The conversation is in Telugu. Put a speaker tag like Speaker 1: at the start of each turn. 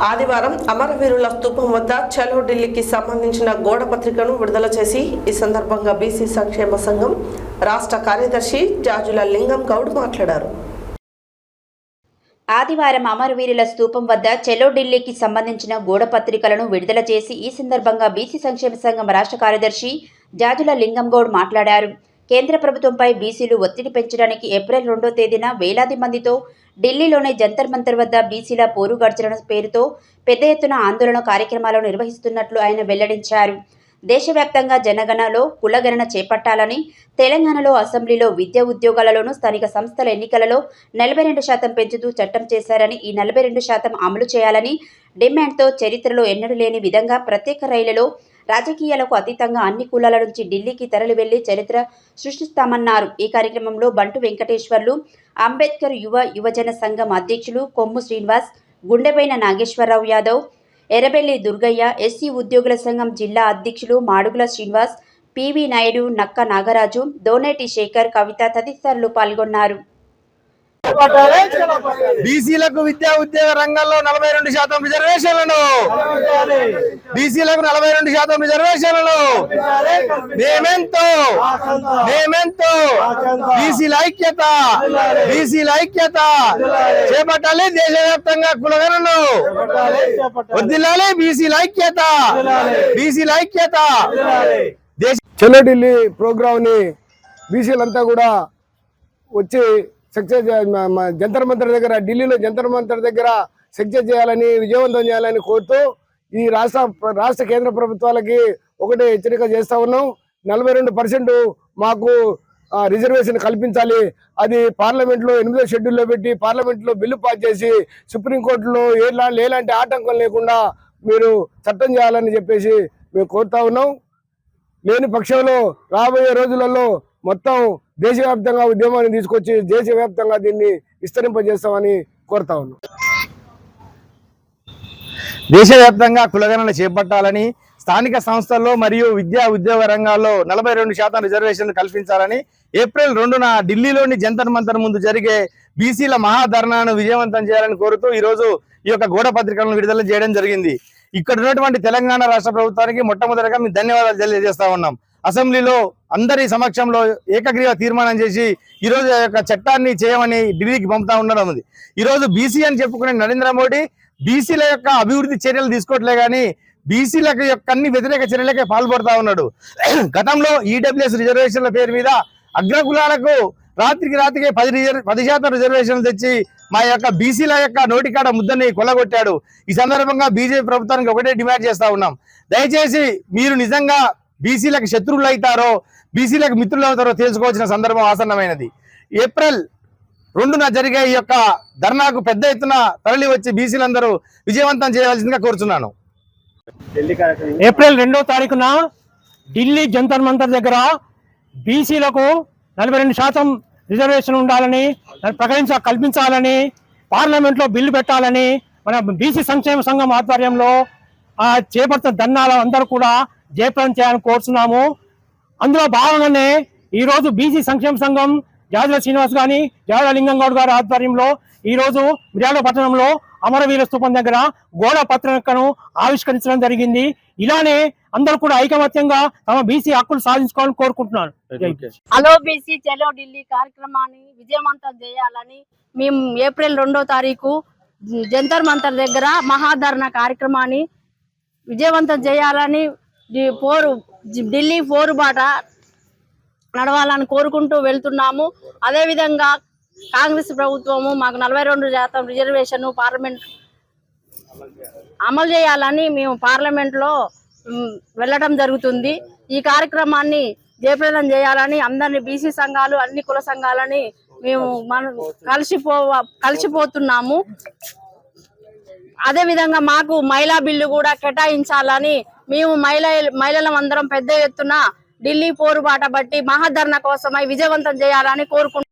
Speaker 1: ఆదివారం అమరవీరుల స్తూపం వద్ద చలో ఢిల్లీకి సంబంధించిన గోడ పత్రికను విడుదల చేసి ఈ సందర్భంగా బీసీ సంక్షేమ సంఘం రాష్ట్ర కార్యదర్శి జాజుల లింగం గౌడ్ మాట్లాడారు.
Speaker 2: ఆదివారం అమరవీరుల స్తూపం వద్ద చలో ఢిల్లీకి సంబంధించిన గోడ పత్రికలను విడుదల చేసి ఈ సందర్భంగా బీసీ సంక్షేమ సంఘం రాష్ట్ర కార్యదర్శి జాజుల లింగం గౌడ్ మాట్లాడారు. కేంద్ర ప్రభుత్వంపై బీసీలు ఒత్తిడి పెంచడానికి ఏప్రిల్ 2వ తేదీన వేలాది మందితో ఢిల్లీలోని జంతర్ మంతర్ వద్ద బీసీల పోరు గర్జన పేరుతో పెద్ద ఎత్తున ఆందోళన కార్యక్రమాలు నిర్వహిస్తున్నట్లు ఆయన వెల్లడించారు. దేశవ్యాప్తంగా జనగణనలో కులగణన చేపట్టాలని, తెలంగాణలో అసెంబ్లీలో విద్యా ఉద్యోగాలలోనూ స్థానిక సంస్థల ఎన్నికలలో 42% పెంచుతూ చట్టం చేశారని, ఈ 42% అమలు చేయాలని డిమాండ్తో చరిత్రలో ఎన్నడూ లేని విధంగా ప్రత్యేక రైళ్లలో రాజకీయాలకు అతీతంగా అన్ని కులాల నుంచి ఢిల్లీకి తరలి వెళ్లి చరిత్ర సృష్టిస్తామన్నారు. ఈ కార్యక్రమంలో బంటు వెంకటేశ్వర్లు, అంబేద్కర్ యువజన సంఘం అధ్యక్షులు కొమ్ము శ్రీనివాస్, గుండెపైన నాగేశ్వరరావు యాదవ్, ఎర్రబెల్లి దుర్గయ్య, ఎస్సీ ఉద్యోగుల సంఘం జిల్లా అధ్యక్షులు మాడుగుల శ్రీనివాస్, పివి నాయుడు, నక్క నాగరాజు, దోనేటి శేఖర్, కవిత తదితరులు పాల్గొన్నారు.
Speaker 3: బీసీలకు విద్యా ఉద్యోగ రంగంలో 42% రిజర్వేషన్లను, బీసీలకు 42% రిజర్వేషన్లను మేమెంతో బీసీల ఐక్యత చేపట్టాలి. దేశవ్యాప్తంగా కులగణను వర్ధిల్లాలి. బీసీల ఐక్యత.
Speaker 4: చలో ఢిల్లీ ప్రోగ్రామ్ ని బీసీలంతా కూడా వచ్చి సక్సెస్ జంతర్ మంతర్ దగ్గర, ఢిల్లీలో జంతర్ మంతర్ దగ్గర సక్సెస్ చేయాలని, విజయవంతం చేయాలని కోరుతూ ఈ రాష్ట్ర కేంద్ర ప్రభుత్వాలకి ఒకటే హెచ్చరిక చేస్తా ఉన్నాం. 42% మాకు రిజర్వేషన్ కల్పించాలి. అది పార్లమెంట్లో 8వ షెడ్యూల్లో పెట్టి పార్లమెంట్లో బిల్లు పాస్ చేసి సుప్రీంకోర్టులో ఎలాంటి ఆటంకం లేకుండా మీరు చట్టం చేయాలని చెప్పేసి మేము కోరుతా ఉన్నాం. లేని పక్షంలో రాబోయే రోజులలో మొత్తం దేశవ్యాప్తంగా ఉద్యమాన్ని తీసుకొచ్చి దేశవ్యాప్తంగా దీన్ని విస్తరింపజేస్తామని కోరుతా ఉన్నాం.
Speaker 3: దేశవ్యాప్తంగా కులగణన చేపట్టాలని, స్థానిక సంస్థల్లో మరియు విద్యా ఉద్యోగ రంగాల్లో 42% రిజర్వేషన్లు కల్పించాలని ఏప్రిల్ 2న ఢిల్లీలోని జంతర్ మంతర్ ముందు జరిగే బీసీల మహాధర్నాను విజయవంతం చేయాలని కోరుతూ ఈరోజు ఈ యొక్క గోడ పత్రికలను విడుదల చేయడం జరిగింది. ఇక్కడ ఉన్నటువంటి తెలంగాణ రాష్ట్ర ప్రభుత్వానికి మొట్టమొదటిగా మేము ధన్యవాదాలు తెలియజేస్తా ఉన్నాం. అసెంబ్లీలో అందరి సమక్షంలో ఏకగ్రీవ తీర్మానం చేసి ఈరోజు ఆ యొక్క చట్టాన్ని చేయమని ఢిల్లీకి పంపుతా ఉండడం ఉంది. ఈరోజు బీసీ అని చెప్పుకునే నరేంద్ర మోడీ బీసీల యొక్క అభివృద్ధి చర్యలు తీసుకోవట్లే కానీ బీసీలకు యొక్క అన్ని వ్యతిరేక చర్యలకే పాల్పడుతూ ఉన్నాడు. గతంలో ఈడబ్ల్యూఎస్ రిజర్వేషన్ల పేరు మీద అగ్రకులాలకు రాత్రికి 10% రిజర్వేషన్లు తెచ్చి మా యొక్క బీసీల యొక్క నోటికాడ ముద్దని కొల్లగొట్టాడు. ఈ సందర్భంగా బీజేపీ ప్రభుత్వానికి ఒకటే డిమాండ్ చేస్తా ఉన్నాం. దయచేసి మీరు నిజంగా బీసీలకు శత్రువులు అవుతారో, బీసీలకు మిత్రులు అవుతారో తెలుసుకోవాల్సిన సందర్భం ఆసన్నమైనది. ఏప్రిల్ 2న జరిగే ఈ యొక్క ధర్నాకు పెద్ద ఎత్తున తరలి వచ్చి బీసీలందరూ విజయవంతం చేయవలసిందిగా కోరుచున్నాను.
Speaker 5: ఏప్రిల్ 2వ తారీఖున ఢిల్లీ జంతర్ మంతర్ దగ్గర బీసీలకు 42% రిజర్వేషన్ ఉండాలని కల్పించాలని, పార్లమెంట్లో బిల్లు పెట్టాలని మన బీసీ సంక్షేమ సంఘం ఆధ్వర్యంలో చేపడుతున్న ధర్నాలు అందరూ కూడా జయప్రదం చేయాలని కోరుతున్నాము. అందులో భాగంగానే ఈరోజు బీసీ సంక్షేమ సంఘం జాజుల శ్రీనివాస్ గాని, జాజుల లింగం గౌడ్ గారి ఆధ్వర్యంలో ఈరోజు మిర్యాల పట్టణంలో అమరవీర స్తూపం దగ్గర గోడ పత్రికను ఆవిష్కరించడం జరిగింది. ఇలానే అందరూ కూడా ఐకమత్యంగా తమ బీసీ హక్కులు సాధించుకోవాలని కోరుకుంటున్నాను.
Speaker 6: హలో బీసీ చలో ఢిల్లీ కార్యక్రమాన్ని విజయవంతం చేయాలని మేము ఏప్రిల్ 2వ తారీఖు జంతర్ మంతర్ దగ్గర మహాధరణ కార్యక్రమాన్ని విజయవంతం చేయాలని ఢిల్లీ పోరుబాట నడవాలని కోరుకుంటూ వెళ్తున్నాము. అదేవిధంగా కాంగ్రెస్ ప్రభుత్వము మాకు 42% రిజర్వేషన్ పార్లమెంట్ అమలు చేయాలని మేము పార్లమెంట్లో వెళ్ళడం జరుగుతుంది. ఈ కార్యక్రమాన్ని జయప్రదం చేయాలని అందరినీ బీసీ సంఘాలు, అన్ని కుల సంఘాలని మేము కలిసిపోతున్నాము. అదేవిధంగా మాకు మహిళా బిల్లు కూడా కేటాయించాలని మేము మహిళలం అందరం పెద్ద ఎత్తున ఢిల్లీ పోరుబాట బట్టి మహాధరణ కోసమై విజయవంతం చేయాలని కోరుకుంటున్నాం.